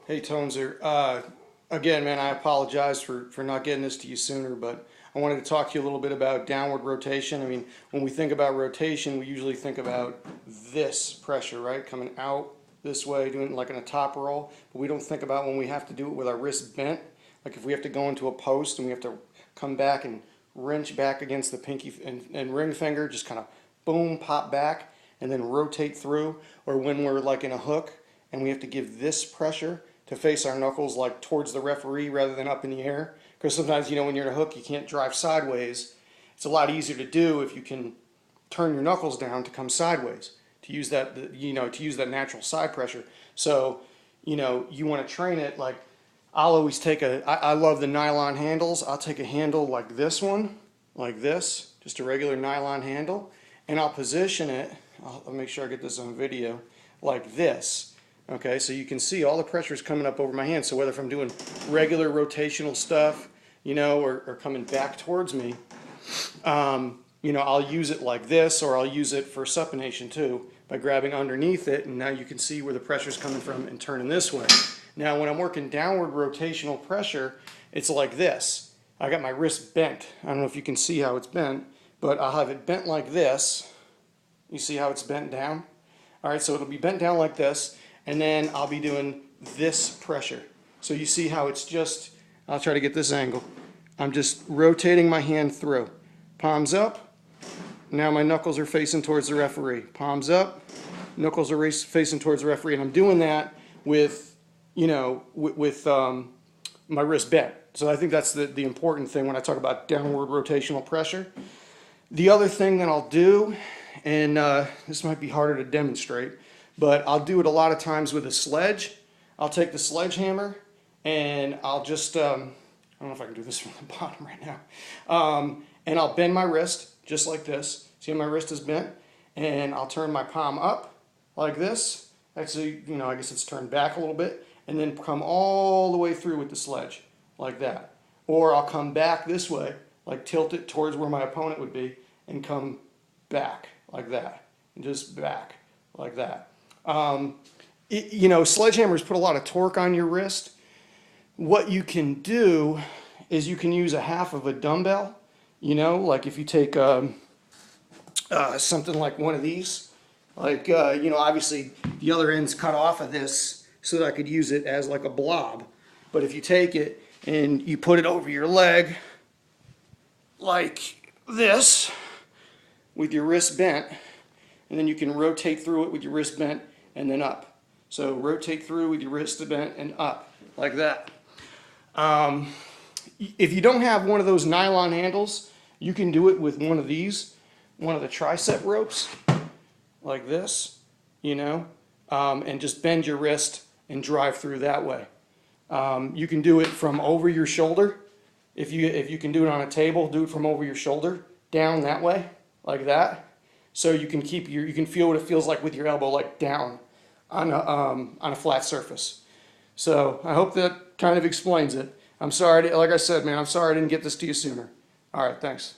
Hey Toneser, again, man, I apologize for not getting this to you sooner, but I wanted to talk to you a little bit about downward rotation. I mean, when we think about rotation, we usually think about this pressure, right? Coming out this way, doing it like in a top roll, but we don't think about when we have to do it with our wrist bent. Like if we have to go into a post and we have to come back and wrench back against the pinky and ring finger, just kind of boom, pop back, and then rotate through, or when we're like in a hook and we have to give this pressure to face our knuckles like towards the referee rather than up in the air. Because sometimes, you know, when you're in a hook, you can't drive sideways. It's a lot easier to do if you can turn your knuckles down to come sideways, to use that, you know, to use that natural side pressure. So, you know, you want to train it like, I'll always take I love the nylon handles. I'll take a handle like this one, like this, just a regular nylon handle, and I'll position it, I'll make sure I get this on video, like this. Okay, so you can see all the pressure is coming up over my hand. So whether if I'm doing regular rotational stuff, you know, or coming back towards me, you know, I'll use it like this, or I'll use it for supination too, by grabbing underneath it, and now you can see where the pressure is coming from and turning this way. Now when I'm working downward rotational pressure, it's like this. I got my wrist bent. I don't know if you can see how it's bent, but I'll have it bent like this. You see how it's bent down? All right, so it'll be bent down like this, and then I'll be doing this pressure. So you see how it's just, I'll try to get this angle. I'm just rotating my hand through. Palms up. Now my knuckles are facing towards the referee. Palms up. Knuckles are facing towards the referee. And I'm doing that with, you know, with my wrist bent. So I think that's the important thing when I talk about downward rotational pressure. The other thing that I'll do, and this might be harder to demonstrate, but I'll do it a lot of times with a sledge. I'll take the sledgehammer and I'll just, I don't know if I can do this from the bottom right now, and I'll bend my wrist just like this. See how my wrist is bent? And I'll turn my palm up like this. Actually, you know, I guess it's turned back a little bit, and then come all the way through with the sledge like that. Or I'll come back this way, like tilt it towards where my opponent would be, and come back like that, and just back like that. You know, sledgehammers put a lot of torque on your wrist. What you can do is you can use a half of a dumbbell, you know, like if you take something like one of these, like, you know, obviously the other end's cut off of this so that I could use it as like a blob. But if you take it and you put it over your leg like this with your wrist bent, and then you can rotate through it with your wrist bent and then up. So rotate through with your wrist bent and up, like that. If you don't have one of those nylon handles, you can do it with one of these, one of the tricep ropes, like this, you know, and just bend your wrist and drive through that way. You can do it from over your shoulder. If you can do it on a table, do it from over your shoulder, down that way, like that. So you can keep you can feel what it feels like with your elbow, like down on a flat surface. So I hope that kind of explains it. I'm sorry, like I said, man, I'm sorry I didn't get this to you sooner. All right, thanks.